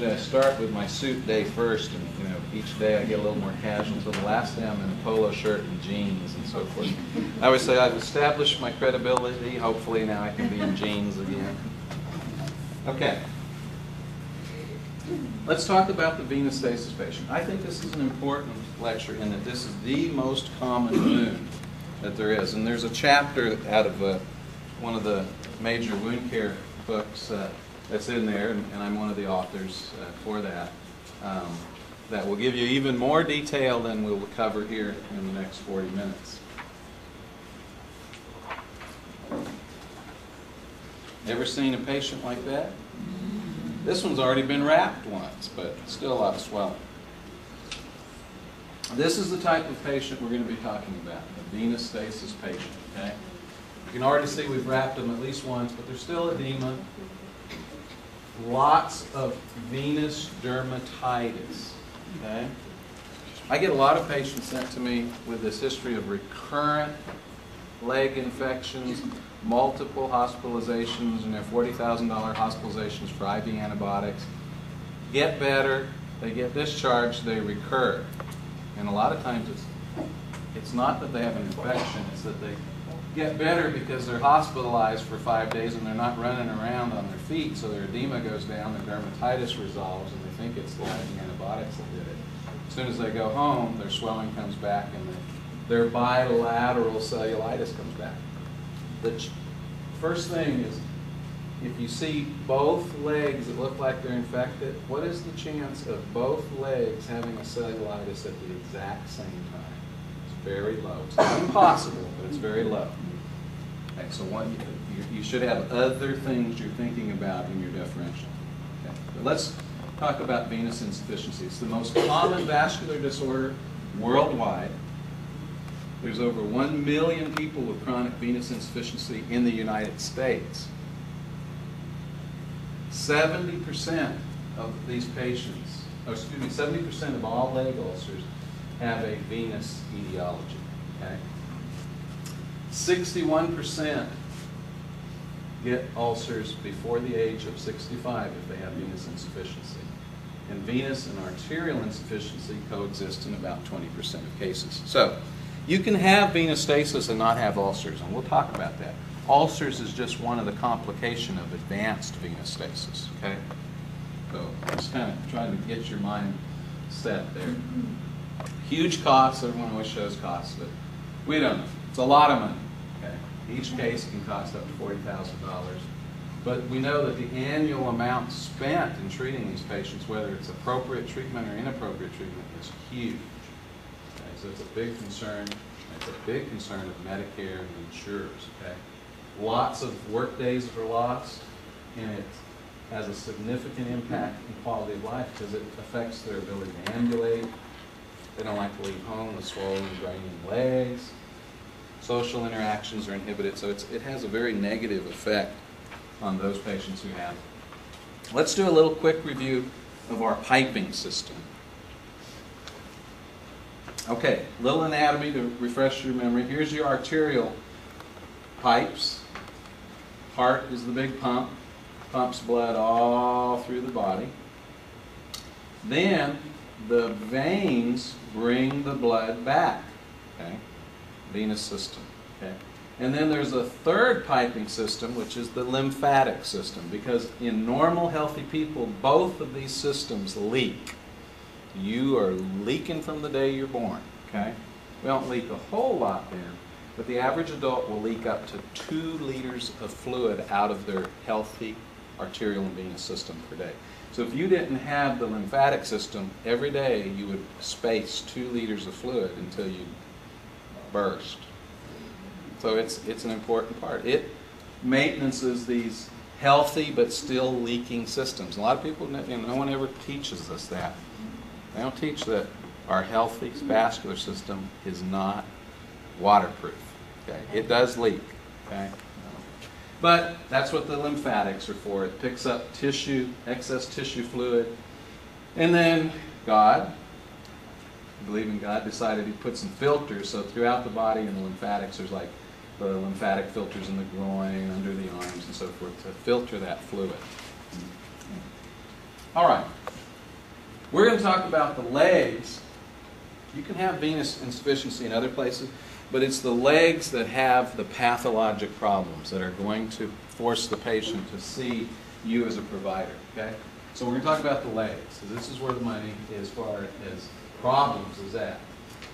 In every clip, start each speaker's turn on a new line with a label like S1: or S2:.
S1: usually I start with my suit day first, and you know, each day I get a little more casual until the last day I'm in a polo shirt and jeans and so forth. I always say I've established my credibility. Hopefully now I can be in jeans again. Okay. Let's talk about the venous stasis patient. I think this is an important lecture in that this is the most common wound that there is. And there's a chapter out of one of the major wound care books that's in there, and I'm one of the authors for that, that will give you even more detail than we'll cover here in the next 40 minutes. Ever seen a patient like that? This one's already been wrapped once, but still a lot of swelling. This is the type of patient we're going to be talking about, a venous stasis patient. Okay? You can already see we've wrapped them at least once, but there's still edema. Lots of venous dermatitis. Okay? I get a lot of patients sent to me with this history of recurrent leg infections, multiple hospitalizations, and they're $40,000 hospitalizations for IV antibiotics. Get better, they get discharged, they recur. And a lot of times it's not that they have an infection, it's that they get better because they're hospitalized for 5 days and they're not running around on their feet, so their edema goes down, their dermatitis resolves, and they think it's the IV antibiotics that did it. As soon as they go home, their swelling comes back and their bilateral cellulitis comes back. The first thing is, if you see both legs that look like they're infected, what is the chance of both legs having a cellulitis at the exact same time? It's very low. It's not impossible, but it's very low. Okay, so you should have other things you're thinking about in your differential. Okay, but let's talk about venous insufficiency. It's the most common vascular disorder worldwide. There's over 1 million people with chronic venous insufficiency in the United States. 70% of these patients, 70% of all leg ulcers have a venous etiology. Okay? 61% get ulcers before the age of 65 if they have venous insufficiency. And venous and arterial insufficiency coexist in about 20% of cases. So, you can have venous stasis and not have ulcers, and we'll talk about that. Ulcers is just one of the complications of advanced venous stasis, okay? So just kind of trying to get your mind set there. Huge costs, everyone always shows costs, but we don't know. It's a lot of money, okay? Each case can cost up to $40,000. But we know that the annual amount spent in treating these patients, whether it's appropriate treatment or inappropriate treatment, is huge. So it's a big concern. It's a big concern of Medicare and insurers. Okay, lots of work days are lost, and it has a significant impact on quality of life because it affects their ability to ambulate. They don't like to leave home with swollen, draining legs. Social interactions are inhibited, so it has a very negative effect on those patients who have it. Let's do a little quick review of our piping system. Okay, little anatomy to refresh your memory. Here's your arterial pipes. Heart is the big pump. Pumps blood all through the body. Then the veins bring the blood back. Okay, venous system. Okay, and then there's a third piping system, which is the lymphatic system, because in normal, healthy people, both of these systems leak. You are leaking from the day you're born, okay? We don't leak a whole lot then, but the average adult will leak up to 2 liters of fluid out of their healthy arterial and venous system per day. So if you didn't have the lymphatic system, every day you would space 2 liters of fluid until you burst. So it's an important part. It maintenances these healthy but still leaking systems. A lot of people, no one ever teaches us that. They don't teach that our healthy vascular system is not waterproof. Okay, it does leak. Okay, but that's what the lymphatics are for. It picks up tissue, excess tissue fluid, and then God, I believe in God, decided He put some filters. So throughout the body in the lymphatics, there's like the lymphatic filters in the groin, under the arms, and so forth to filter that fluid. All right. We're going to talk about the legs. You can have venous insufficiency in other places, but it's the legs that have the pathologic problems that are going to force the patient to see you as a provider. Okay? So we're going to talk about the legs. So this is where the money, as far as problems, is at.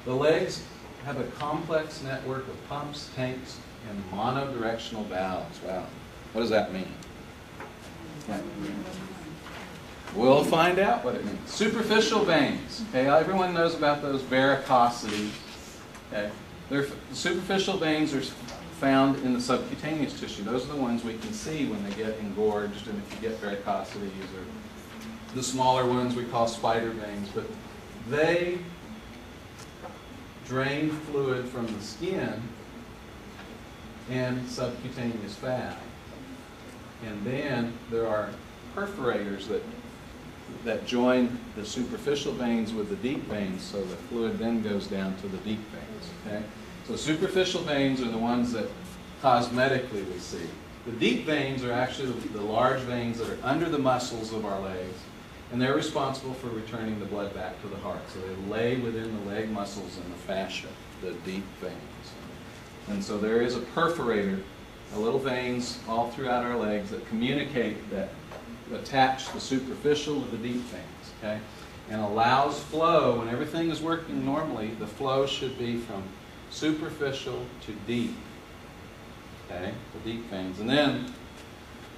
S1: The legs have a complex network of pumps, tanks, and monodirectional valves. Wow. What does that mean? We'll find out what it means. Superficial veins. Okay, everyone knows about those varicosities. Okay, superficial veins are found in the subcutaneous tissue. Those are the ones we can see when they get engorged, and if you get varicosities, or the smaller ones we call spider veins. But they drain fluid from the skin and subcutaneous fat. And then there are perforators that join the superficial veins with the deep veins, so the fluid then goes down to the deep veins. Okay? So superficial veins are the ones that cosmetically we see. The deep veins are actually the large veins that are under the muscles of our legs, and they're responsible for returning the blood back to the heart. So they lay within the leg muscles and the fascia, the deep veins. And so there is a perforator, little veins all throughout our legs that communicate, that attach the superficial to the deep veins, okay? And allows flow. When everything is working normally, the flow should be from superficial to deep, okay? The deep veins. And then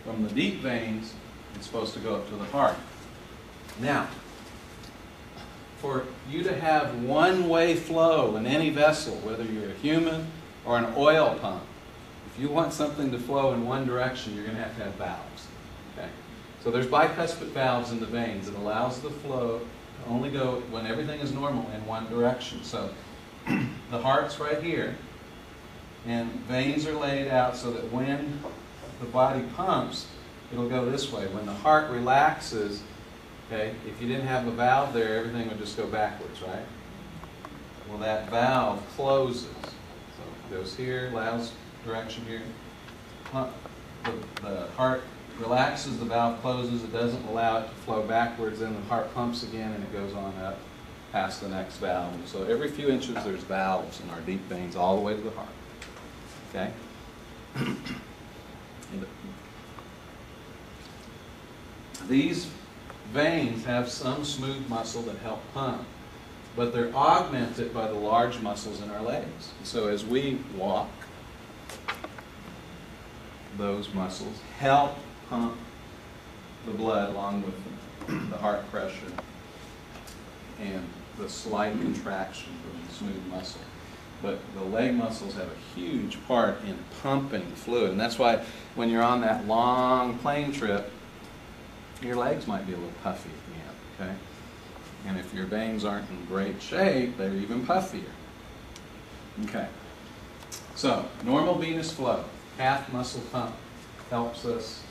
S1: from the deep veins, it's supposed to go up to the heart. Now, for you to have one-way flow in any vessel, whether you're a human or an oil pump, if you want something to flow in one direction, you're going to have valves. Okay? So there's bicuspid valves in the veins that allows the flow to only go, when everything is normal, in one direction. So the heart's right here, and veins are laid out so that when the body pumps, it'll go this way. When the heart relaxes, okay, if you didn't have a valve there, everything would just go backwards, right? Well, that valve closes. So it goes here, allows direction here. The heart relaxes, the valve closes, it doesn't allow it to flow backwards, then the heart pumps again and it goes on up past the next valve. And so every few inches there's valves in our deep veins all the way to the heart. Okay? These veins have some smooth muscle that help pump, but they're augmented by the large muscles in our legs. So as we walk, those muscles help pump the blood along with the heart pressure and the slight contraction from the smooth muscle. But the leg muscles have a huge part in pumping the fluid, and that's why when you're on that long plane trip, your legs might be a little puffy at the end, okay? And if your veins aren't in great shape, they're even puffier. Okay. So, normal venous flow, calf muscle pump, helps us.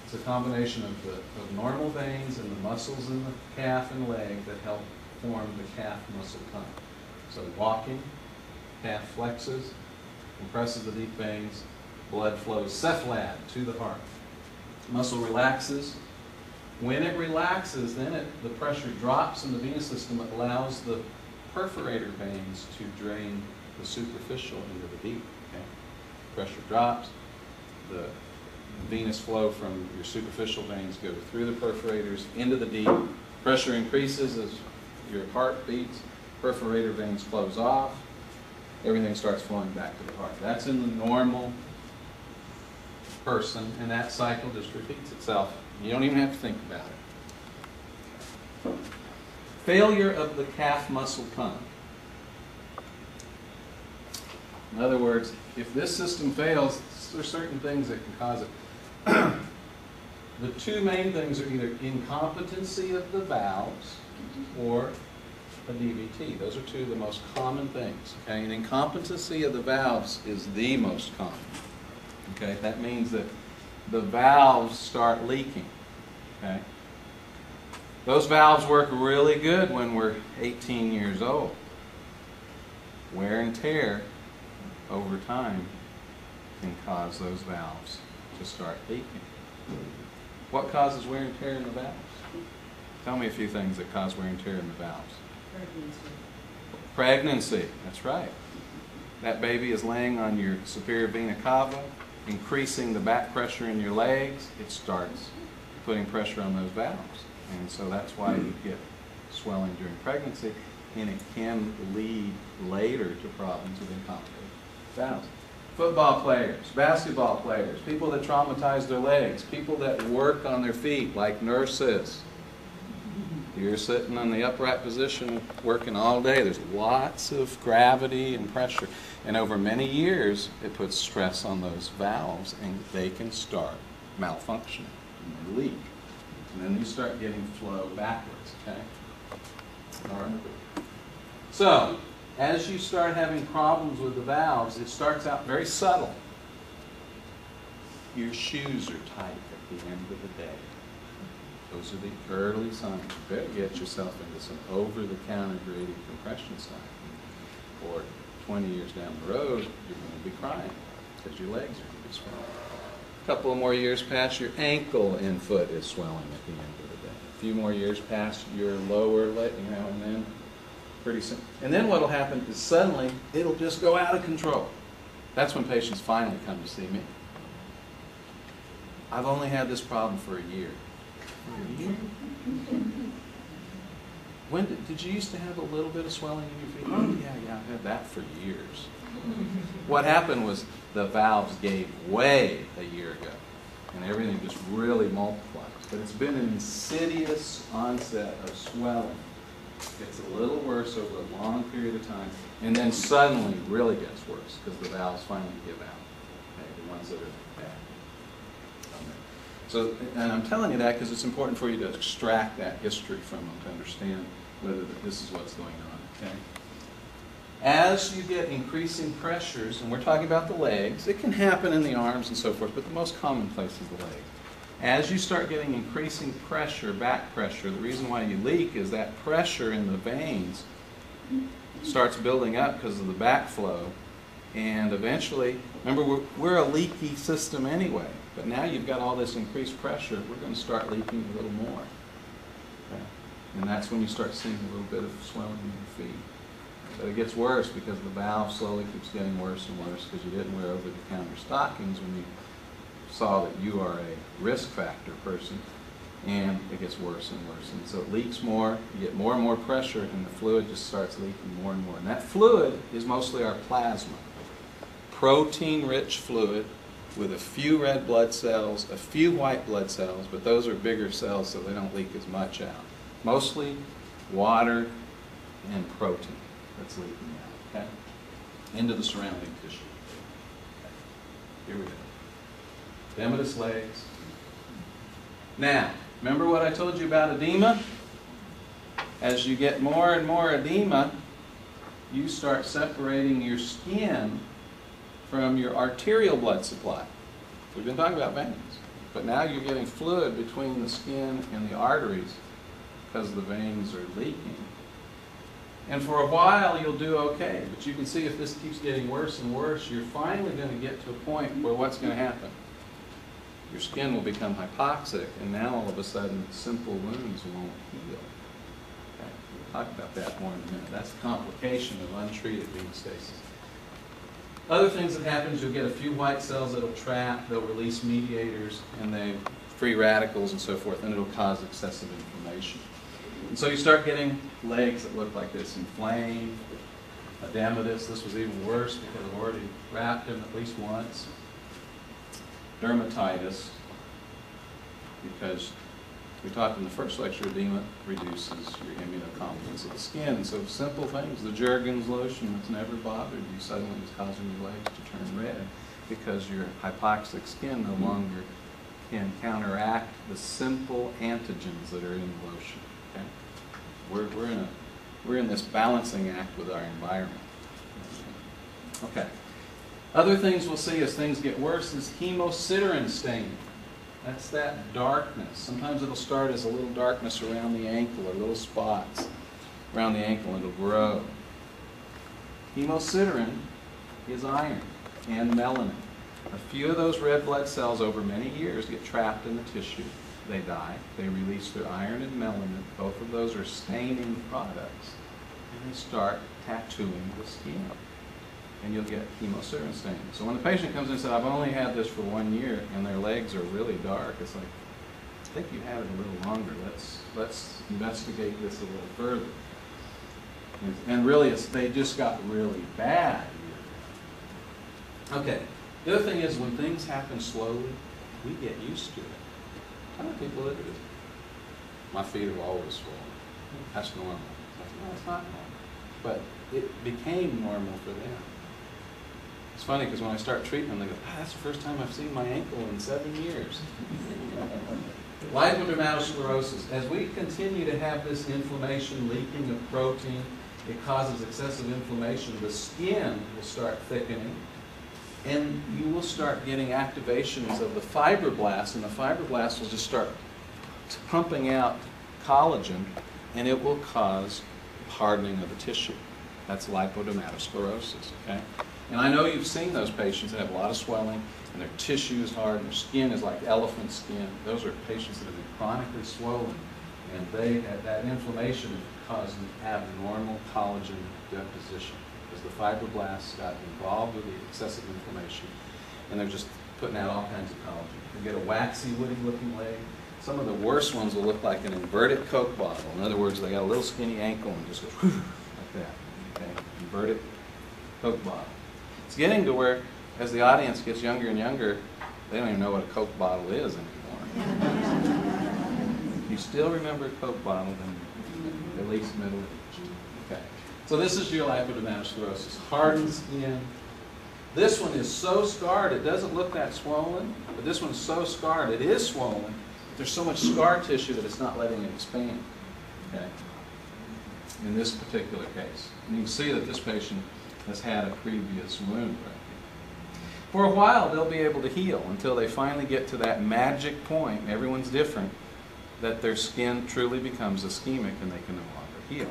S1: It's a combination of normal veins and the muscles in the calf and leg that help form the calf muscle pump. So walking, calf flexes, compresses the deep veins, blood flows cephalad to the heart. Muscle relaxes. When it relaxes, then the pressure drops in the venous system. It allows the perforator veins to drain the superficial into the deep. Okay? Pressure drops. The venous flow from your superficial veins go through the perforators into the deep. Pressure increases as your heart beats. Perforator veins close off. Everything starts flowing back to the heart. That's in the normal person, and that cycle just repeats itself. You don't even have to think about it. Failure of the calf muscle pump. In other words, if this system fails, there are certain things that can cause it. The two main things are either incompetency of the valves or a DVT. Those are two of the most common things. Okay? And incompetency of the valves is the most common. Okay? That means that the valves start leaking. Okay? Those valves work really good when we're 18 years old. Wear and tear over time can cause those valves to start leaking. What causes wear and tear in the valves? Tell me a few things that cause wear and tear in the valves. Pregnancy, that's right. That baby is laying on your superior vena cava, increasing the back pressure in your legs. It starts putting pressure on those valves. And so that's why you get swelling during pregnancy, and it can lead later to problems with incompetent valves. Football players, basketball players, people that traumatize their legs, people that work on their feet like nurses. You're sitting in the upright position working all day. There's lots of gravity and pressure. And over many years, it puts stress on those valves, and they can start malfunctioning, and they leak. And then you start getting flow backwards, okay? All right. So, as you start having problems with the valves, it starts out very subtle. Your shoes are tight at the end of the day. Those are the early signs. You better get yourself into some over-the-counter graded compression style. Or 20 years down the road, you're going to be crying because your legs are going to be swelling. A couple of more years past, your ankle and foot is swelling at the end of the day. A few more years past, your lower leg, and then pretty soon. And then what will happen is suddenly it'll just go out of control. That's when patients finally come to see me. I've only had this problem for a year. When did you used to have a little bit of swelling in your feet? Oh, yeah, I've had that for years. What happened was the valves gave way a year ago, and everything just really multiplies. But it's been an insidious onset of swelling. It's a little worse over a long period of time, and then suddenly really gets worse because the valves finally give out, okay, the ones that are bad. So, and I'm telling you that because it's important for you to extract that history from them to understand whether this is what's going on, okay? As you get increasing pressures, and we're talking about the legs, it can happen in the arms and so forth, but the most common place is the legs. As you start getting increasing pressure, back pressure, the reason why you leak is that pressure in the veins starts building up because of the backflow, and eventually, remember we're a leaky system anyway, but now you've got all this increased pressure, we're going to start leaking a little more. Okay? And that's when you start seeing a little bit of swelling in your feet. But it gets worse because the valve slowly keeps getting worse and worse because you didn't wear over-the-counter stockings when you saw that you are a risk factor person, and it gets worse and worse. And so it leaks more, you get more and more pressure, and the fluid just starts leaking more and more. And that fluid is mostly our plasma. Protein-rich fluid with a few red blood cells, a few white blood cells, but those are bigger cells so they don't leak as much out. Mostly water and protein that's leaking out, okay? Into the surrounding tissue. Okay. Here we go. Edematous legs. Now, remember what I told you about edema? As you get more and more edema, you start separating your skin from your arterial blood supply. We've been talking about veins, but now you're getting fluid between the skin and the arteries because the veins are leaking. And for a while you'll do okay, but you can see if this keeps getting worse and worse, you're finally going to get to a point where what's going to happen? Your skin will become hypoxic, and now all of a sudden simple wounds won't heal. Okay? We'll talk about that more in a minute. That's a complication of untreated venous stasis. Other things that happen is you'll get a few white cells that'll trap, they'll release mediators, and they free radicals and so forth, and it'll cause excessive inflammation. And so you start getting legs that look like this, inflamed, edematous. This was even worse because I've already wrapped him at least once. Dermatitis, because we talked in the first lecture, edema reduces your immunocompetence of the skin. And so simple things, the Jergens lotion that's never bothered you suddenly is causing your legs to turn red because your hypoxic skin no longer can counteract the simple antigens that are in the lotion. Okay? We're in this balancing act with our environment. Okay. Other things we'll see as things get worse is Hemosiderin Stain. That's that darkness. Sometimes it'll start as a little darkness around the ankle or little spots around the ankle, and it'll grow. Hemosiderin is iron and melanin. A few of those red blood cells over many years get trapped in the tissue. they die. They release their iron and melanin. Both of those are staining products. And they start tattooing the skin. And you'll get Hemosiderin Stain. So when the patient comes in and says, I've only had this for 1 year, and their legs are really dark, it's like, I think you had it a little longer. Let's investigate this a little further. And really, they just got really bad. Okay. The other thing is, when things happen slowly, we get used to it. How many people live with it? My feet are always swollen. That's normal. No, it's not normal. But it became normal for them. It's funny because when I start treating them, they go, that's the first time I've seen my ankle in 7 years. Lipodermatosclerosis. As we continue to have this inflammation, leaking of protein, it causes excessive inflammation. The skin will start thickening, and you will start getting activations of the fibroblasts, and the fibroblasts will just start pumping out collagen, and it will cause hardening of the tissue. That's lipodermatosclerosis, okay? And I know you've seen those patients that have a lot of swelling, and their tissue is hard, and their skin is like elephant skin. Those are patients that have been chronically swollen, and they have that inflammation causing abnormal collagen deposition, because the fibroblasts got involved with the excessive inflammation, and they're just putting out all kinds of collagen. You get a waxy, woody-looking leg. Some of the worst ones will look like an inverted Coke bottle. In other words, they got a little skinny ankle and just goes whew, like that. Okay, inverted Coke bottle. It's getting to where, as the audience gets younger and younger, they don't even know what a Coke bottle is anymore. If you still remember a Coke bottle, then at least middle age. Okay. So this is your lipodermatosclerosis. Hardened skin. This one is so scarred, it doesn't look that swollen, but this one's so scarred, it is swollen, but there's so much scar tissue that it's not letting it expand. Okay. In this particular case. And you can see that this patient has had a previous wound right here. For a while, they'll be able to heal until they finally get to that magic point, everyone's different, that their skin truly becomes ischemic and they can no longer heal.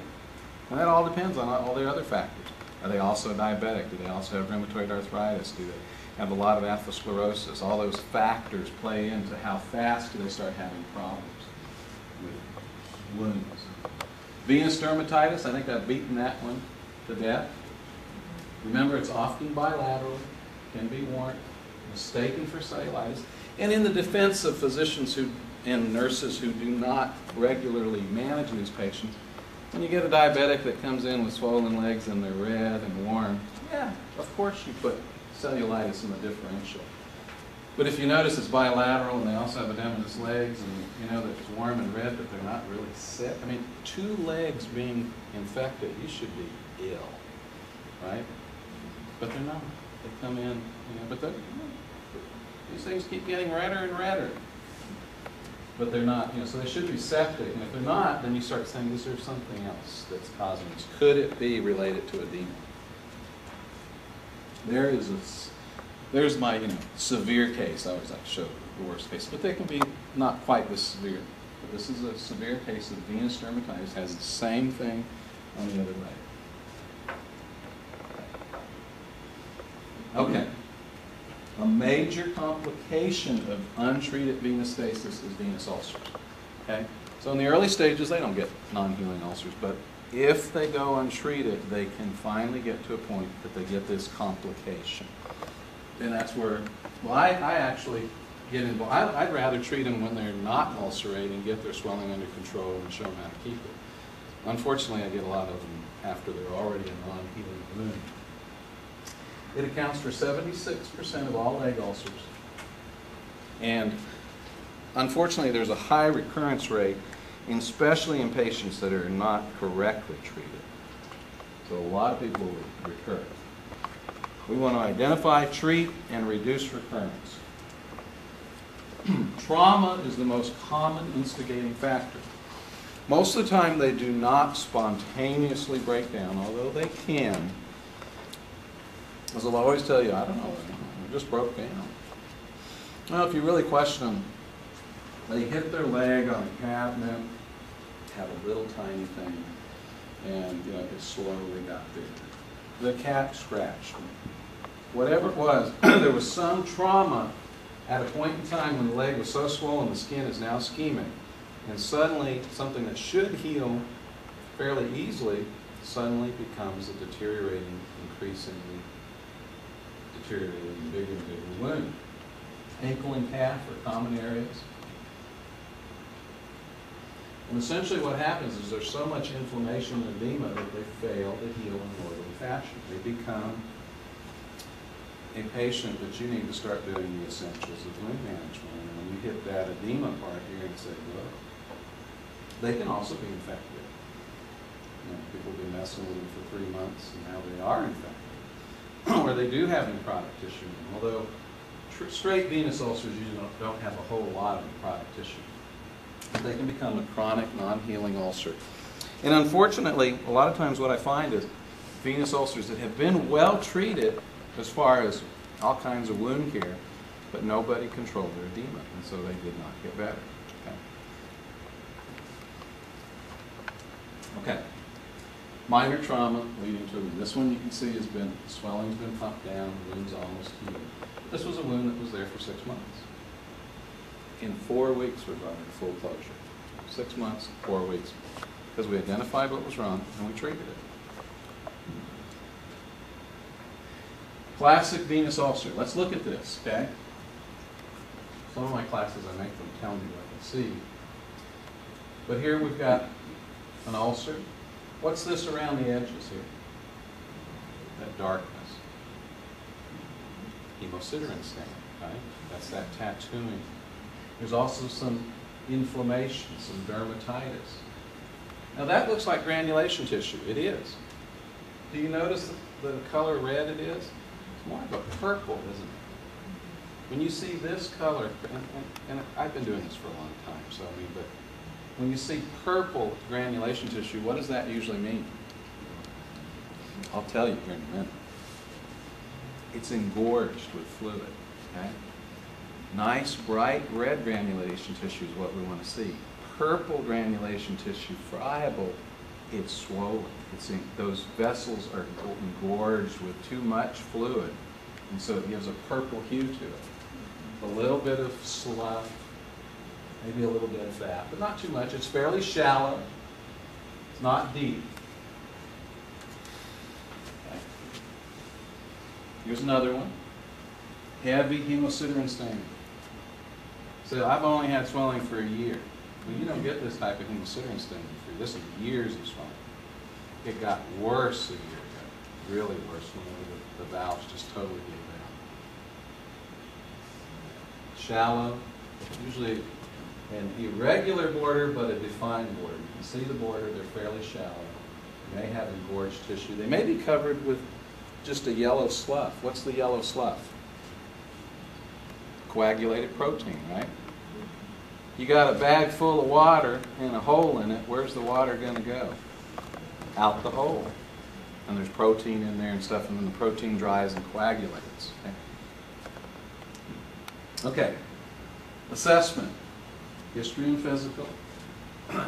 S1: And that all depends on all their other factors. Are they also diabetic? Do they also have rheumatoid arthritis? Do they have a lot of atherosclerosis? All those factors play into how fast do they start having problems with wounds. Venous dermatitis, I think I've beaten that one to death. Remember, it's often bilateral, can be warrant, mistaken for cellulitis. And in the defense of physicians and nurses who do not regularly manage these patients, when you get a diabetic that comes in with swollen legs and they're red and warm, yeah, of course you put cellulitis in the differential. But if you notice it's bilateral and they also have edematous legs and you know that it's warm and red but they're not really sick, I mean, 2 legs being infected, you should be ill, right? But they're not. They come in, you know, but these things keep getting redder and redder. But they're not, you know, so they should be septic. And if they're not, then you start saying, is there something else that's causing this? Could it be related to edema? There's my, you know, severe case. I always like to show the worst case. But they can be not quite this severe. But this is a severe case of venous dermatitis. Has the same thing on the other leg. Okay. A major complication of untreated venous stasis is venous ulcers. Okay? So in the early stages, they don't get non-healing ulcers, but if they go untreated, they can finally get to a point that they get this complication. And that's where, well, I actually get involved. I'd rather treat them when they're not ulcerating, get their swelling under control, and show them how to keep it. Unfortunately, I get a lot of them after they're already a non-healing wound. It accounts for 76% of all leg ulcers. And unfortunately, there's a high recurrence rate, especially in patients that are not correctly treated. So a lot of people will recur. We want to identify, treat, and reduce recurrence. Trauma is the most common instigating factor. Most of the time, they do not spontaneously break down, although they can. As I'll always tell you, I don't know, they just broke down. Well, if you really question them, they hit their leg on a cabinet, have a little tiny thing, and you know, it slowly got bigger. The cat scratched me. Whatever it was, there was some trauma at a point in time when the leg was so swollen, the skin is now ischemic. And suddenly, something that should heal fairly easily suddenly becomes a deteriorating, increasingly deteriorating, bigger and bigger wound. Ankle and calf are common areas. And essentially what happens is there's so much inflammation and edema that they fail to heal in an orderly fashion. They become a patient that you need to start doing the essentials of wound management. And when you hit that edema part, you're going to say, well, they can also be infected. You know, people have been messing with them for 3 months, and now they are infected. Or they do have necrotic tissue. Although straight venous ulcers usually don't have a whole lot of necrotic tissue. But they can become a chronic, non-healing ulcer. And unfortunately, a lot of times what I find is venous ulcers that have been well treated as far as all kinds of wound care, but nobody controlled their edema, and so they did not get better. Okay. Minor trauma leading to a wound. This one you can see has been, swelling's been pumped down, the wound's almost healed. This was a wound that was there for 6 months. In 4 weeks, we brought it to full closure. 6 months, 4 weeks. Because we identified what was wrong and we treated it. Classic venous ulcer. Let's look at this, okay? Some of my classes, I make them tell me what they see. But here we've got an ulcer. What's this around the edges here? That darkness. Hemosiderin stain, right? That's that tattooing. There's also some inflammation, some dermatitis. Now that looks like granulation tissue. It is. Do you notice the color red it is? It's more of a purple, isn't it? When you see this color, and I've been doing this for a long time, so I mean, but when you see purple granulation tissue, what does that usually mean? I'll tell you here in a minute. It's engorged with fluid, okay? Nice, bright red granulation tissue is what we want to see. Purple granulation tissue, friable, it's swollen. Those vessels are engorged with too much fluid, and so it gives a purple hue to it. A little bit of slough, maybe a little bit of fat, but not too much. It's fairly shallow. It's not deep. Okay. Here's another one. Heavy hemosiderin stain. So I've only had swelling for a year. Well, you don't get this type of hemosiderin stain for this is years of swelling. It got worse a year ago, really worse when the valves just totally gave out. Shallow, usually an irregular border, but a defined border. You can see the border, they're fairly shallow. They may have engorged tissue. They may be covered with just a yellow slough. What's the yellow slough? Coagulated protein, right? You got a bag full of water and a hole in it. Where's the water going to go? Out the hole. And there's protein in there and stuff, and then the protein dries and coagulates. Okay. Assessment. History and physical.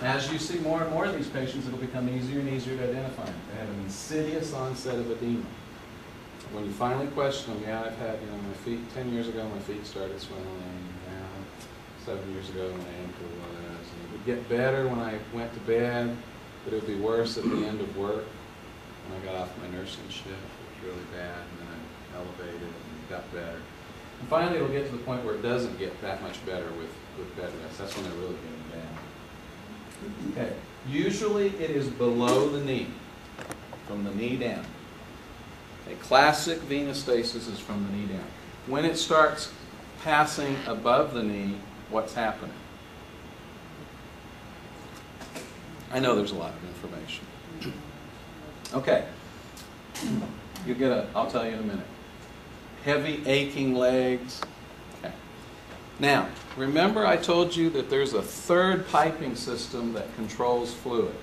S1: As you see more and more of these patients, it'll become easier and easier to identify them. They have an insidious onset of edema. When you finally question them, yeah, I've had, my feet, 10 years ago my feet started swelling, 7 years ago my ankle was, and it would get better when I went to bed, but it would be worse at the end of work. When I got off my nursing shift, it was really bad, and then I elevated and got better. And finally it'll get to the point where it doesn't get that much better with bed rest. That's when they're really getting bad. Okay, usually it is below the knee, from the knee down. A classic venous stasis is from the knee down. When it starts passing above the knee, what's happening? I know there's a lot of information. Okay. You'll get I'll tell you in a minute. Heavy aching legs. Okay. Now, remember I told you that there's a third piping system that controls fluid.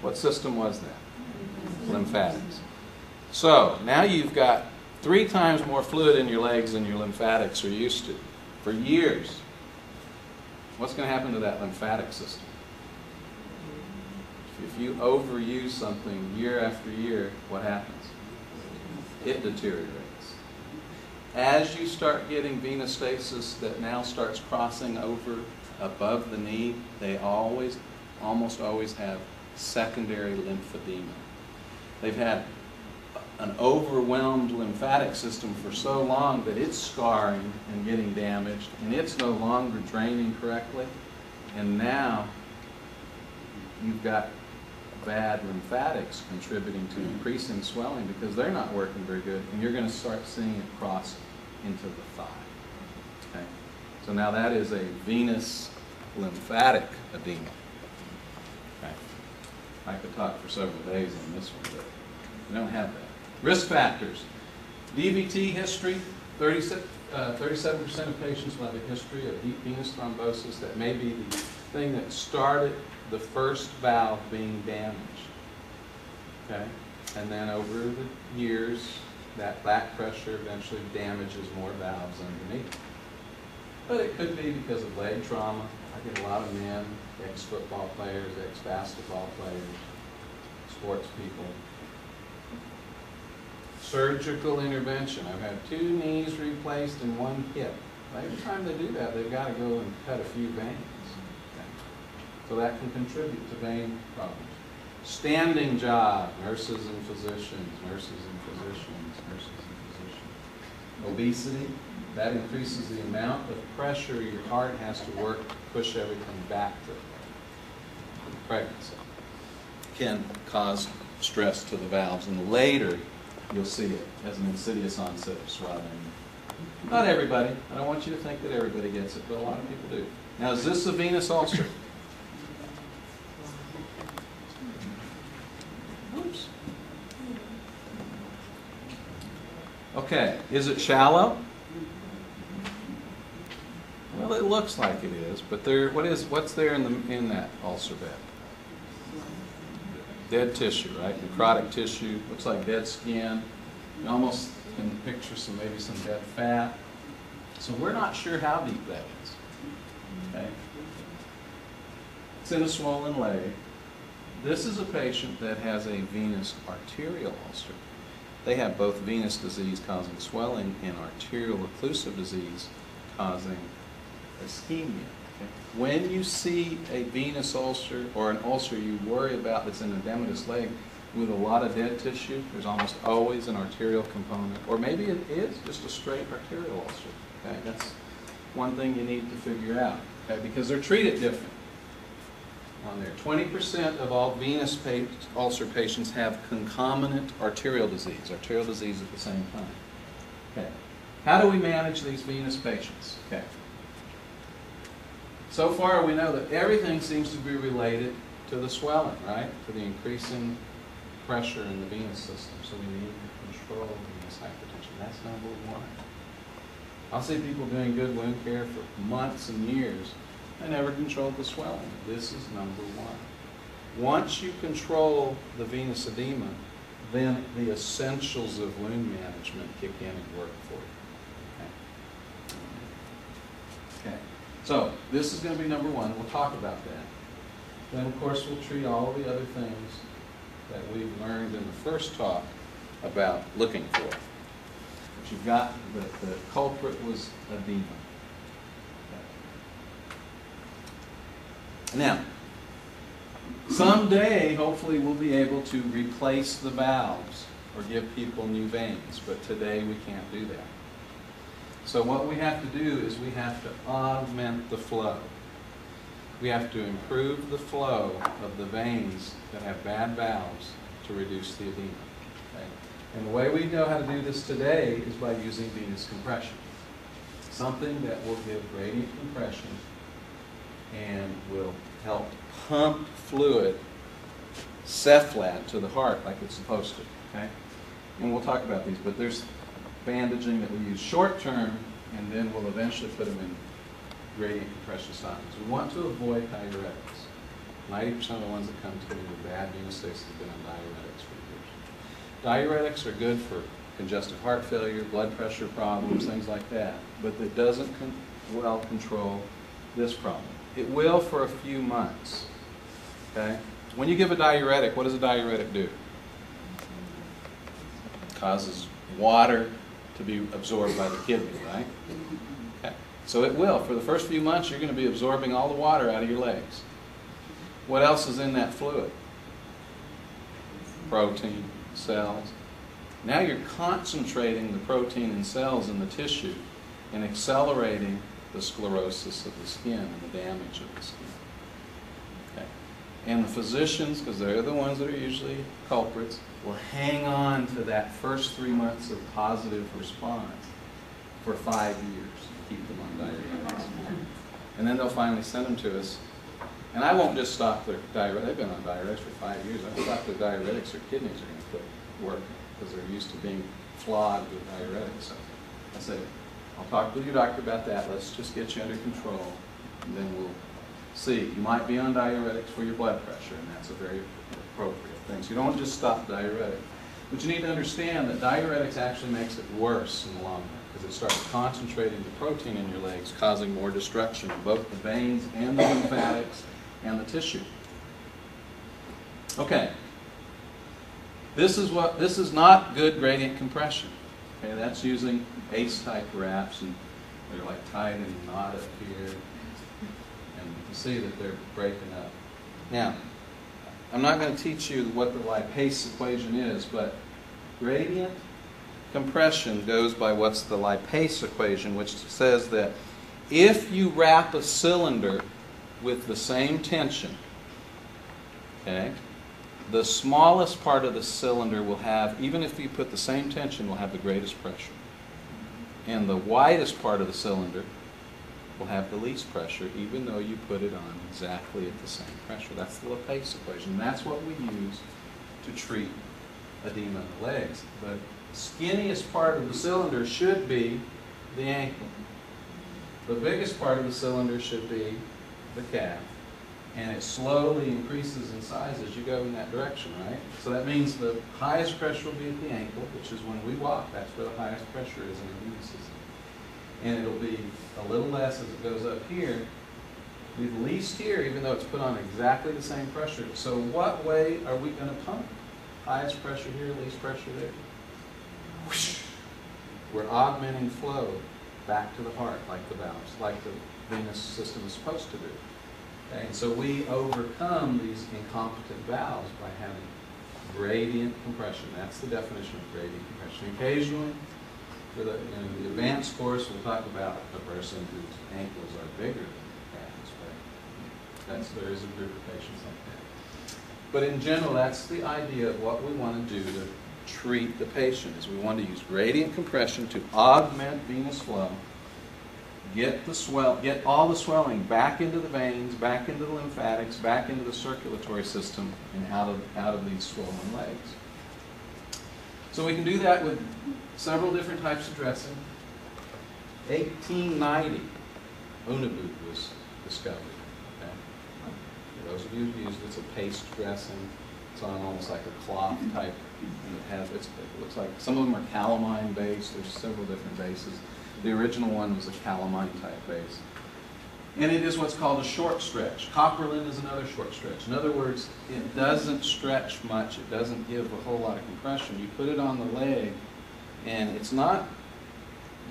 S1: What system was that? Lymphatics. So, now you've got 3 times more fluid in your legs than your lymphatics are used to. For years. What's going to happen to that lymphatic system? If you overuse something year after year, what happens? It deteriorates. As you start getting venous stasis that now starts crossing over above the knee, they almost always have secondary lymphedema. They've had an overwhelmed lymphatic system for so long that it's scarring and getting damaged, and it's no longer draining correctly. And now you've got bad lymphatics contributing to increasing swelling because they're not working very good, and you're going to start seeing it cross into the thigh. Okay? So now that is a venous lymphatic edema. Okay. I could talk for several days on this one, but we don't have that. Risk factors. DVT history, 37% of patients will have a history of deep venous thrombosis. That may be the thing that started the first valve being damaged. Okay? And then over the years, that back pressure eventually damages more valves underneath. But it could be because of leg trauma. I get a lot of men, ex-football players, ex-basketball players, sports people. Surgical intervention. I've had 2 knees replaced and 1 hip. Every time they do that, they've got to go and cut a few veins. Okay. So that can contribute to vein problems. Standing job, nurses and physicians, nurses and physicians, nurses and physicians. Obesity, that increases the amount of pressure your heart has to work to push everything back to pregnancy. Can cause stress to the valves, and later you'll see it as an insidious onset of swelling. Not everybody. I don't want you to think that everybody gets it, but a lot of people do. Now, is this a venous ulcer? Oops. Okay, is it shallow? Well, it looks like it is, but what's there in that ulcer bed? Dead tissue, right? Necrotic tissue, looks like dead skin. You almost can picture maybe some dead fat. So we're not sure how deep that is. Okay? It's in a swollen leg. This is a patient that has a venous arterial ulcer. They have both venous disease causing swelling and arterial occlusive disease causing ischemia. Okay? When you see a venous ulcer or an ulcer you worry about that's in an edematous leg with a lot of dead tissue, there's almost always an arterial component, or maybe it is just a straight arterial ulcer. Okay? That's one thing you need to figure out, okay? Because they're treated different on there. 20% of all venous ulcer patients have concomitant arterial disease at the same time. Okay. How do we manage these venous patients? Okay. So far, we know that everything seems to be related to the swelling, right? To the increasing pressure in the venous system. So we need to control venous hypertension. That's number one. I'll see people doing good wound care for months and years. They never controlled the swelling. This is number one. Once you control the venous edema, then the essentials of wound management kick in and work for you. Okay. Okay. So this is going to be number one. We'll talk about that. Then, of course, we'll treat all the other things that we've learned in the first talk about looking for. But you've got the culprit was edema. Okay. Now, someday, hopefully, we'll be able to replace the valves or give people new veins, but today we can't do that. So what we have to do is we have to augment the flow. We have to improve the flow of the veins that have bad valves to reduce the edema. Okay? And the way we know how to do this today is by using venous compression. Something that will give gradient compression and will help pump fluid cephalad to the heart like it's supposed to. Okay? And we'll talk about these, but there's bandaging that we use short term, and then we'll eventually put them in gradient compression stockings. We want to avoid diuretics. 90% of the ones that come to me with bad venous stasis have been on diuretics for years. Diuretics are good for congestive heart failure, blood pressure problems, things like that, but it doesn't well control this problem. It will for a few months. Okay? When you give a diuretic, what does a diuretic do? It causes water to be absorbed by the kidney, right? Okay. So it will. For the first few months, you're going to be absorbing all the water out of your legs. What else is in that fluid? Protein, cells. Now you're concentrating the protein and cells in the tissue and accelerating the sclerosis of the skin and the damage of the skin. Okay. And the physicians, because they're the ones that are usually culprits, will hang on to that first 3 months of positive response for 5 years to keep them on diuretics. And then they'll finally send them to us. And I won't just stop their diuretics. They've been on diuretics for 5 years. I stop their diuretics, their kidneys are going to quit working because they're used to being flogged with diuretics. So I say, I'll talk with your doctor about that. Let's just get you under control, and then we'll see. You might be on diuretics for your blood pressure, and that's a very appropriate thing. So you don't just stop diuretic. But you need to understand that diuretics actually makes it worse in the long run because it starts concentrating the protein in your legs, causing more destruction of both the veins and the lymphatics and the tissue. Okay. This is not good gradient compression. Okay, that's using ACE-type wraps, and they're like tied in a knot up here, and you can see that they're breaking up. Now, I'm not going to teach you what the lipase equation is, but gradient compression goes by what's the lipase equation, which says that if you wrap a cylinder with the same tension, okay, the smallest part of the cylinder will have, even if you put the same tension, will have the greatest pressure. And the widest part of the cylinder will have the least pressure, even though you put it on exactly at the same pressure. That's the lipase equation. And that's what we use to treat edema in the legs. The skinniest part of the cylinder should be the ankle. The biggest part of the cylinder should be the calf. And it slowly increases in size as you go in that direction, right? So that means the highest pressure will be at the ankle, which is when we walk. That's where the highest pressure is in the immune system. And it'll be a little less as it goes up here. We've least here, even though it's put on exactly the same pressure. So what way are we going to pump? Highest pressure here, least pressure there. Whoosh. We're augmenting flow back to the heart, like the valves, like the venous system is supposed to do. Okay, and so we overcome these incompetent valves by having gradient compression. That's the definition of gradient compression. Occasionally, for the, in the advanced course, we'll talk about a person whose ankles are bigger than calves. There is a group of patients like that. But in general, that's the idea of what we want to do to treat the patient. Is we want to use gradient compression to augment venous flow. Get all the swelling back into the veins, back into the lymphatics, back into the circulatory system, and out of these swollen legs. So we can do that with several different types of dressing. 1890, Oneway was discovered. Okay? For those of you who used it, it's a paste dressing. It's on almost like a cloth type, and it looks like some of them are calamine based. There's several different bases. The original one was a calamine type base. And it is what's called a short stretch. Copperlin is another short stretch. In other words, it doesn't stretch much. It doesn't give a whole lot of compression. You put it on the leg, and it's not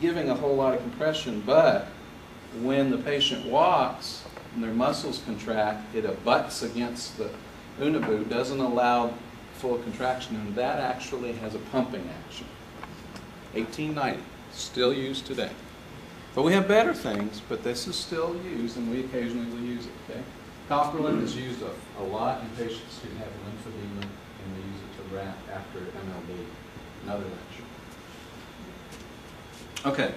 S1: giving a whole lot of compression, but when the patient walks and their muscles contract, it abuts against the Oneway, doesn't allow full contraction, and that actually has a pumping action. 1890. Still used today. But we have better things, but this is still used, and we occasionally will use it, okay? Copperlin is used a lot in patients who have lymphedema, and they use it to wrap after MLB. Another lecture. Okay.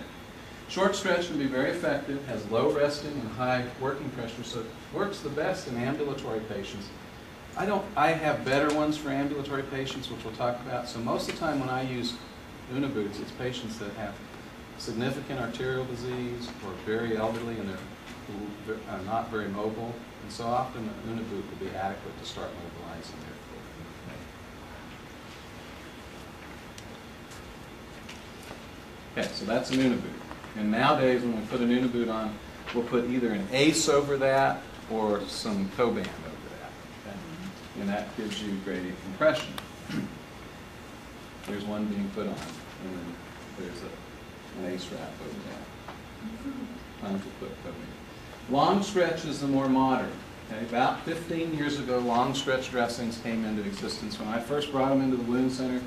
S1: Short stretch can be very effective, has low resting and high working pressure, so it works the best in ambulatory patients. I have better ones for ambulatory patients, which we'll talk about. So most of the time when I use Oneway, it's patients that have significant arterial disease or very elderly and they're not very mobile. And so often the Oneway will be adequate to start mobilizing their foot. Okay, so that's an Oneway. And nowadays when we put an Oneway on, we'll put either an ACE over that or some Coban over that. Okay? And that gives you gradient compression. There's one being put on. And There's an ACE wrap over there. Time to put codeine. Long stretch is the more modern. Okay? About 15 years ago, long stretch dressings came into existence. When I first brought them into the wound center,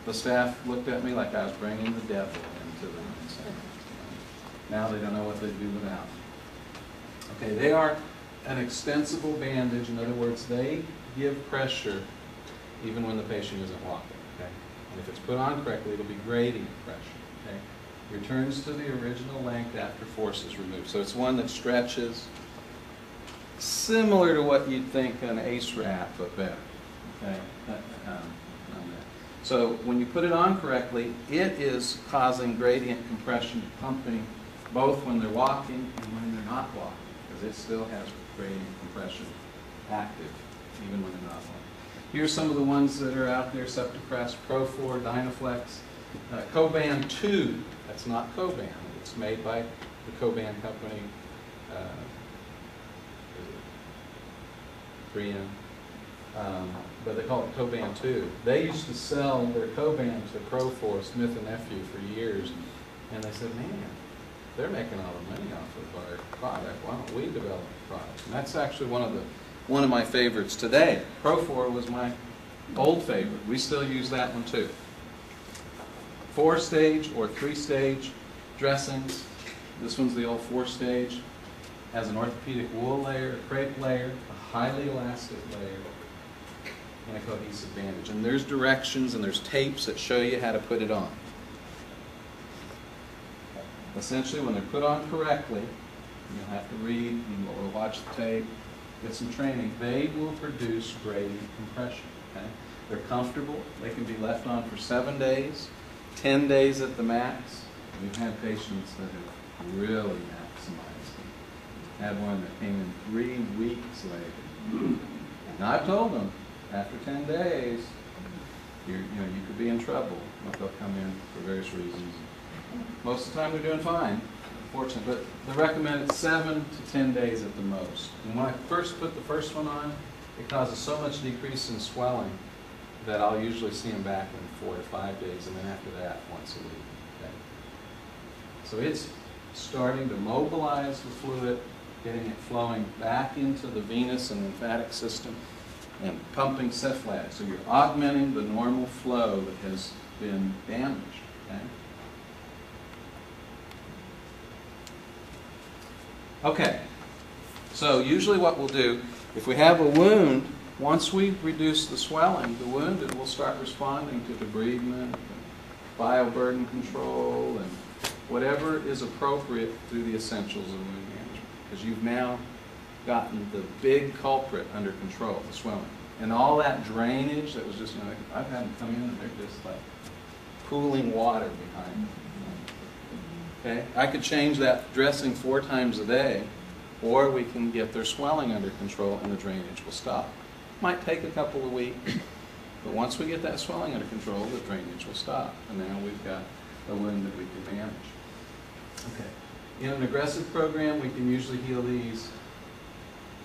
S1: the staff looked at me like I was bringing the devil into the wound center. Now they don't know what they'd do without. Okay, they are an extensible bandage. In other words, they give pressure even when the patient isn't walking. Okay? And if it's put on correctly, it'll be gradient pressure. Okay? Returns to the original length after force is removed. So it's one that stretches similar to what you'd think an ACE wrap, but better. Okay? So when you put it on correctly, it is causing gradient compression to pumping both when they're walking and when they're not walking, because it still has gradient compression active even when they're not walking. Here's some of the ones that are out there: Septacrest, Pro4, Dynaflex, Coban 2. That's not Coban. It's made by the Coban company, 3M. But they call it Coban 2. They used to sell their Coban to Pro4, Smith & Nephew, for years, and they said, man, they're making all the money off of our product. Why don't we develop a product? And that's actually one of my favorites today. Pro4 was my old favorite. We still use that one too. 4-stage or 3-stage dressings. This one's the old 4-stage. Has an orthopedic wool layer, a crepe layer, a highly elastic layer, and a cohesive bandage. And there's directions and there's tapes that show you how to put it on. Essentially, when they're put on correctly, you'll have to read, you'll watch the tape, get some training, they will produce gradient compression. Okay? They're comfortable. They can be left on for 7 days, 10 days at the max. We've had patients that have really maximized them. Had one that came in 3 weeks later. Now I've told them, after 10 days, you could be in trouble. But they'll come in for various reasons. Most of the time they're doing fine, fortunately, but they recommend it 7 to 10 days at the most. And when I first put the first one on, it causes so much decrease in swelling that I'll usually see them back in 4 to 5 days, and then after that, once a week. Okay? So it's starting to mobilize the fluid, getting it flowing back into the venous and lymphatic system, and pumping cephalad. So you're augmenting the normal flow that has been damaged. Okay? Okay, so usually what we'll do, if we have a wound, once we reduce the swelling, the wounded will start responding to debridement, bioburden control, and whatever is appropriate through the essentials of wound management. Because you've now gotten the big culprit under control, the swelling. And all that drainage that was just, I've had them come in and they're just like pooling water behind them. Okay? I could change that dressing 4 times a day, or we can get their swelling under control and the drainage will stop. Might take a couple of weeks, but once we get that swelling under control, the drainage will stop. And now we've got a wound that we can manage. Okay. In an aggressive program, we can usually heal these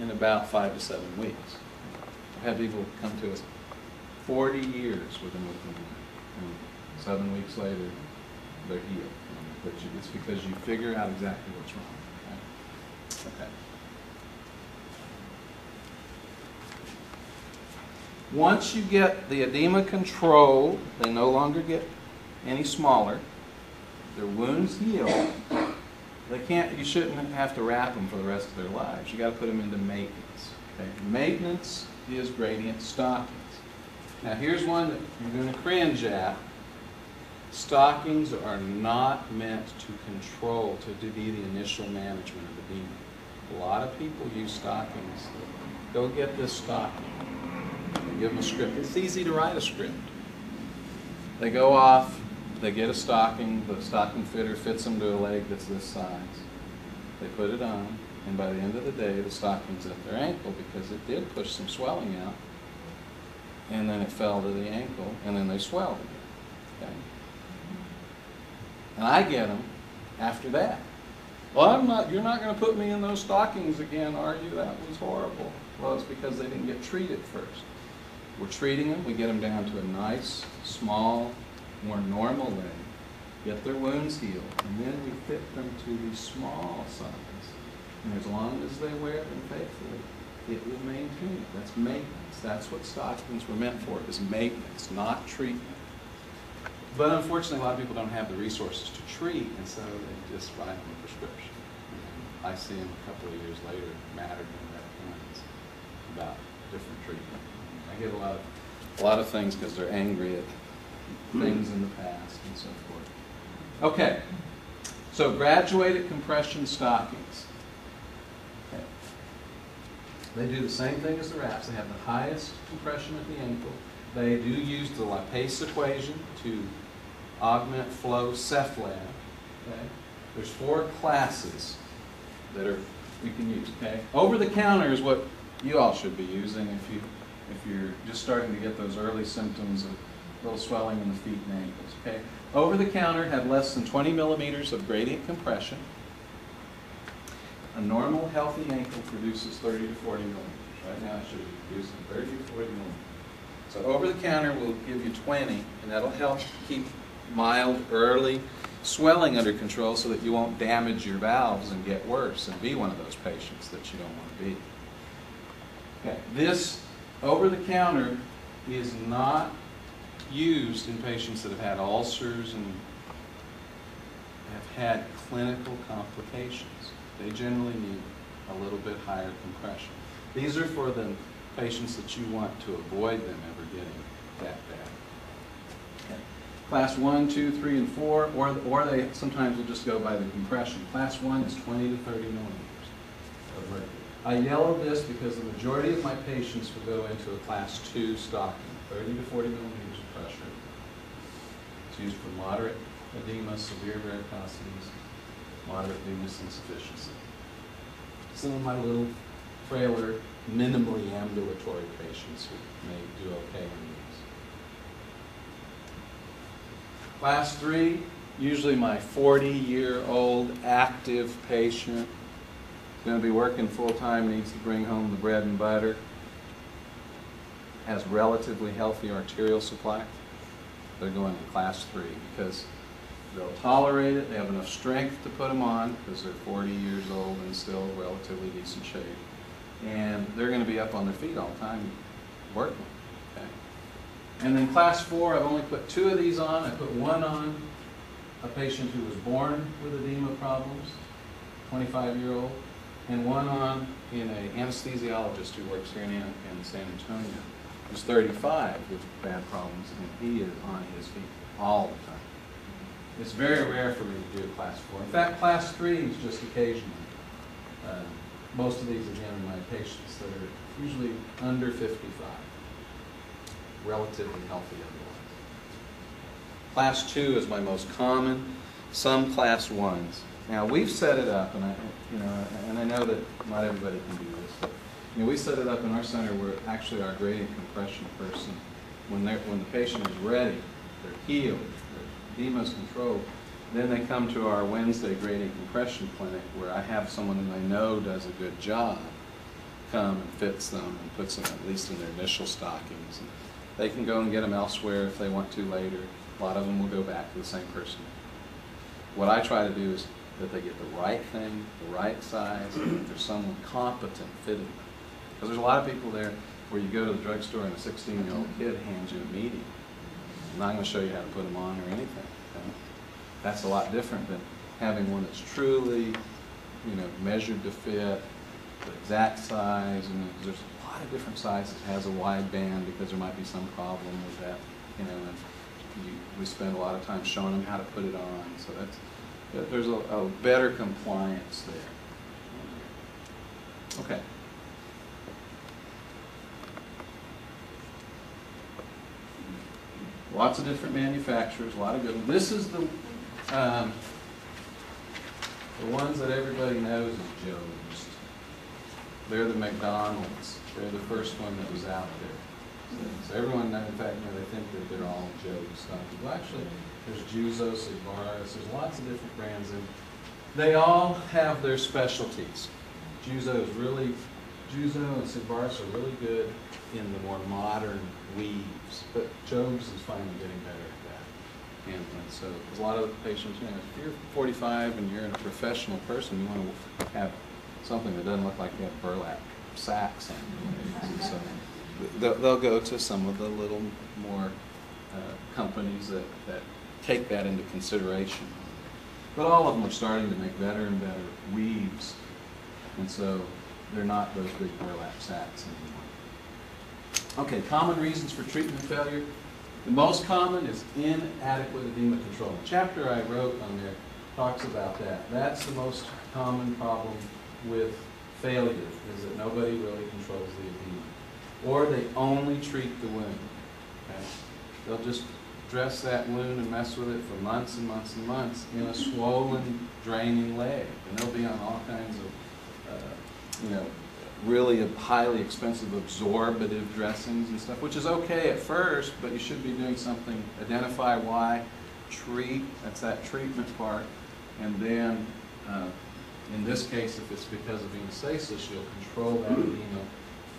S1: in about 5 to 7 weeks. I've had people come to us 40 years with an open wound, and 7 weeks later, they're healed. But it's because you figure out exactly what's wrong. Okay. Okay. Once you get the edema controlled, they no longer get any smaller. Their wounds heal. You shouldn't have to wrap them for the rest of their lives. You got to put them into maintenance. Okay. Maintenance is gradient stockings. Now here's one that you're going to cringe at. Stockings are not meant to control, to be the initial management of edema. A lot of people use stockings. Go get this stocking. They give them a script. It's easy to write a script. They go off, they get a stocking, the stocking fitter fits them to a leg that's this size. They put it on, and by the end of the day, the stocking's at their ankle because it did push some swelling out, and then it fell to the ankle, and then they swelled again. Okay? And I get them after that. Well, you're not going to put me in those stockings again, are you? That was horrible. Well, it's because they didn't get treated first. We're treating them. We get them down to a nice, small, more normal leg. get their wounds healed, and then we fit them to the small size. And as long as they wear them faithfully, it will maintain it. That's maintenance. That's what stockings were meant for, is maintenance, not treatment. But unfortunately, a lot of people don't have the resources to treat, and so they just write them a prescription. And I see them a couple of years later, mattered in their hands about different treatment. I get a lot of things because they're angry at things in the past and so forth. Okay, so graduated compression stockings. Okay. They do the same thing as the wraps. They have the highest compression at the ankle. They do use the Laplace equation to augment flow cephalad. Okay? There's 4 classes that we can use. Okay? Over the counter is what you all should be using if you're just starting to get those early symptoms of little swelling in the feet and ankles. Okay? Over the counter have less than 20 millimeters of gradient compression. A normal healthy ankle produces 30 to 40 millimeters. Right now it should be producing 30 to 40 millimeters. So over the counter will give you 20, and that'll help keep mild early swelling under control so that you won't damage your valves and get worse and be one of those patients that you don't want to be. Okay, this over the counter is not used in patients that have had ulcers and have had clinical complications. They generally need a little bit higher compression. These are for the patients that you want to avoid them ever getting that bad. Okay. Class 1, 2, 3, and 4, or they sometimes will just go by the compression. Class 1 is 20 to 30 millimeters of mercury. I yellow this because the majority of my patients will go into a class 2 stocking, 30 to 40 millimeters of pressure. It's used for moderate edema, severe varicosities, moderate venous insufficiency. Some of my little frailer, minimally ambulatory patients who may do okay on these. Class 3, usually my 40-year-old active patient, going to be working full-time, needs to bring home the bread and butter, has relatively healthy arterial supply. They're going in class 3 because they'll tolerate it, they have enough strength to put them on because they're 40 years old and still relatively decent shape. And they're going to be up on their feet all the time working. Okay. And then class 4, I've only put 2 of these on. I put one on a patient who was born with edema problems, 25-year-old, and one on in an anesthesiologist who works here in San Antonio, who's 35 with bad problems, and he is on his feet all the time. It's very rare for me to do a class 4. In fact, class 3 is just occasionally. Most of these, again, are my patients that are usually under 55, relatively healthy otherwise. Class 2 is my most common, some class 1s. Now, we've set it up, and I know that not everybody can do this, but we set it up in our center where actually our gradient compression person, when the patient is ready, they're healed, their edema is controlled, then they come to our Wednesday gradient compression clinic where I have someone who I know does a good job come and fits them and puts them at least in their initial stockings. And they can go and get them elsewhere if they want to later. A lot of them will go back to the same person. What I try to do is that they get the right thing, the right size, and that there's someone competent fitting them. Because there's a lot of people there where you go to the drugstore and a 16-year-old kid hands you a medium. I'm not going to show you how to put them on or anything. Okay? That's a lot different than having one that's truly, measured to fit, the exact size. And there's a lot of different sizes. It has a wide band because there might be some problem with that. And we spend a lot of time showing them how to put it on. So there's a better compliance there. Okay. Lots of different manufacturers, a lot of good ones. This is the ones that everybody knows as Joe's. They're the McDonald's. They're the first one that was out there. So everyone, in fact, they think that they're all Joe's stuff. Well, actually, there's Juzo, Sigvaris. There's lots of different brands, and they all have their specialties. Juzo and Sigvaris are really good in the more modern weaves, but Joe's is finally getting better at that. handling. So, because a lot of the patients, you know, if you're 45 and you're a professional person, you want to have something that doesn't look like you have burlap sacks in. So they'll go to some of the little more companies that take that into consideration. But all of them are starting to make better and better weaves, and so they're not those big burlap sacks anymore. Okay, common reasons for treatment failure. The most common is inadequate edema control. The chapter I wrote on there talks about that. That's the most common problem with failure, is that nobody really controls the edema. Or they only treat the wound. Okay? They'll just dress that wound and mess with it for months and months and months in a swollen, draining leg. And they'll be on all kinds of, you know, really highly expensive absorbative dressings and stuff, which is okay at first, but you should be doing something, identify why, treat, that's that treatment part, and then in this case, if it's because of venous stasis, you'll control that edema,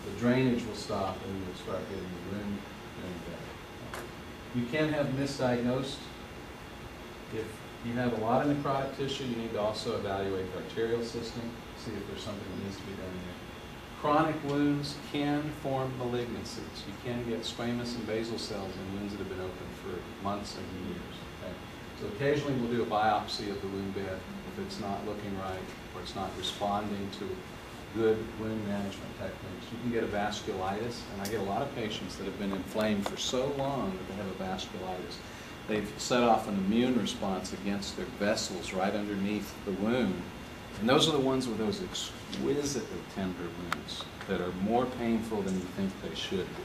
S1: the drainage will stop, and you'll start getting the wound doing better. You can have misdiagnosed. If you have a lot of necrotic tissue, you need to also evaluate the arterial system, see if there's something that needs to be done there. Chronic wounds can form malignancies. You can get squamous and basal cells in wounds that have been open for months and years. Okay? So occasionally we'll do a biopsy of the wound bed if it's not looking right or it's not responding to good wound management techniques. You can get a vasculitis, and I get a lot of patients that have been inflamed for so long that they have a vasculitis. They've set off an immune response against their vessels right underneath the wound. And those are the ones with those exquisitely tender wounds that are more painful than you think they should be.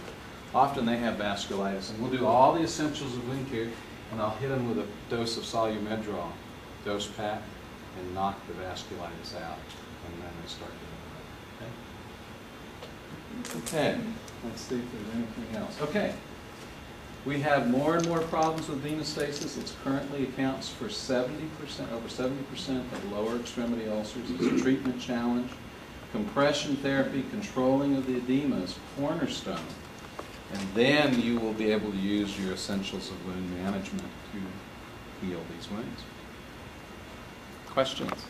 S1: Often they have vasculitis, and we'll do all the essentials of wound care, and I'll hit them with a dose of Solumedrol, dose pack, and knock the vasculitis out, and then they start getting better. Okay, let's see if there's anything else. Okay. We have more and more problems with venous stasis. It currently accounts for 70%, over 70% of lower extremity ulcers. It's a treatment challenge. Compression therapy, controlling of the edema is cornerstone. And then you will be able to use your essentials of wound management to heal these wounds. Questions?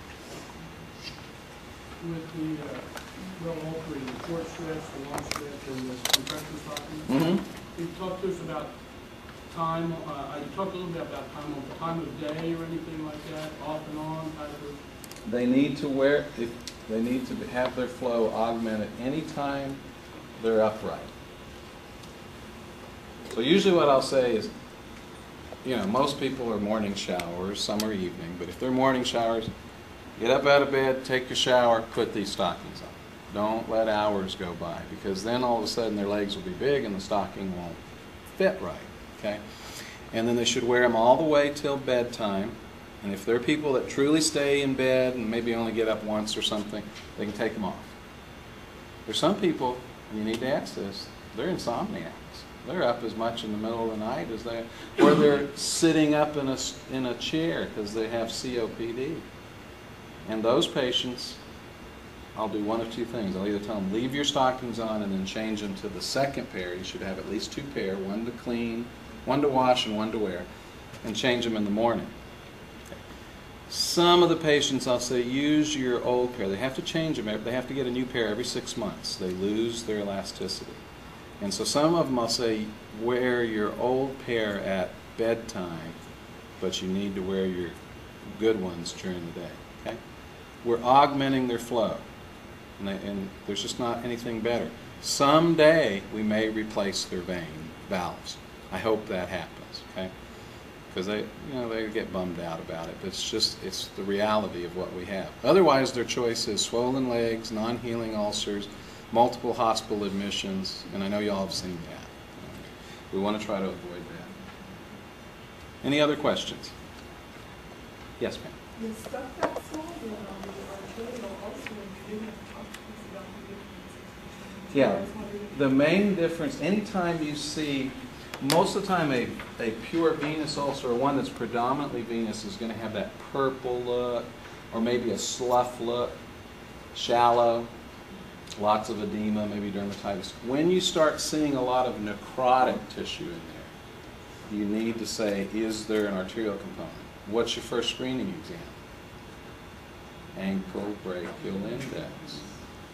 S2: With the well-altering, the short stretch, the long stretch, and the compression stocking,
S1: Mm-hmm.
S2: you talked to us about time. You talked a little bit about time of day or anything like that, off and on, kind of.
S1: They need to wear, if they need to have their flow augmented anytime they're upright. So usually what I'll say is, you know, most people are morning showers, some are evening, but if they're morning showers, get up out of bed, take your shower, put these stockings on. Don't let hours go by, because then all of a sudden their legs will be big and the stocking won't fit right, okay? And then they should wear them all the way till bedtime. And if they're people that truly stay in bed and maybe only get up once or something, they can take them off. There's some people, and you need to ask this, they're insomniacs. They're up as much in the middle of the night as they, or they're sitting up in a chair because they have COPD. And those patients, I'll do one of two things. I'll either tell them, leave your stockings on and then change them to the second pair. You should have at least two pair, one to clean, one to wash, and one to wear, and change them in the morning. Okay. Some of the patients, I'll say, use your old pair. They have to change them. They have to get a new pair every 6 months. They lose their elasticity. And so some of them, I'll say, wear your old pair at bedtime, but you need to wear your good ones during the day. Okay? We're augmenting their flow, and there's just not anything better. Someday we may replace their valves. I hope that happens, okay? Because they get bummed out about it, but it's the reality of what we have. Otherwise, their choice is swollen legs, non-healing ulcers, multiple hospital admissions, and I know you all have seen that. We want to try to avoid that. Any other questions? Yes, ma'am.
S3: The stuff that's sold in the arterial ulcer, you do have to talk to us about the difference.
S1: Yeah, the main difference, anytime you see, most of the time a pure venous ulcer, or one that's predominantly venous, is going to have that purple look, or maybe a slough look, shallow, lots of edema, maybe dermatitis. When you start seeing a lot of necrotic tissue in there, you need to say, is there an arterial component? What's your first screening exam? Ankle brachial index.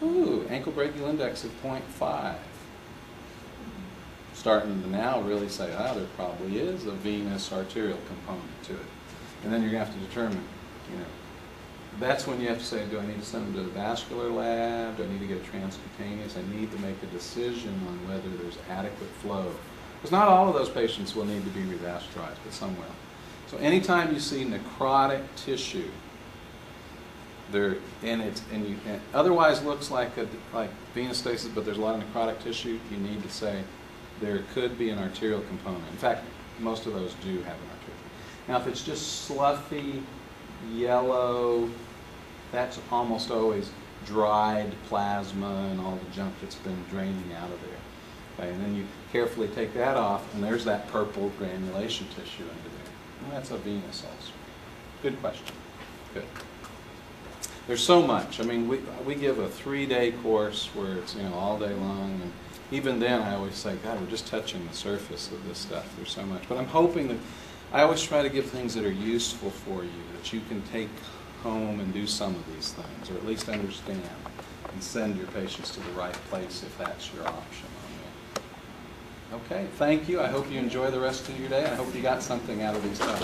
S1: Ooh, ankle brachial index of 0.5. Starting to now really say, there probably is a venous arterial component to it. And then you're going to have to determine, that's when you have to say, do I need to send them to the vascular lab? Do I need to get a transcutaneous? I need to make a decision on whether there's adequate flow. Because not all of those patients will need to be revascularized, but some will. So anytime you see necrotic tissue, it otherwise looks like venous stasis, but there's a lot of necrotic tissue, you need to say there could be an arterial component. In fact, most of those do have an arterial. Now, if it's just sloughy, yellow, that's almost always dried plasma and all the junk that's been draining out of there. Okay, and then you carefully take that off, and there's that purple granulation tissue under there. And that's a venous ulcer. Good question. Good. There's so much. I mean, we give a 3-day course where it's all day long, and even then I always say, God, we're just touching the surface of this stuff. There's so much. But I'm hoping that I always try to give things that are useful for you, that you can take home and do some of these things, or at least understand, and send your patients to the right place if that's your option on that. Okay, thank you. I hope you enjoy the rest of your day. I hope you got something out of these talks.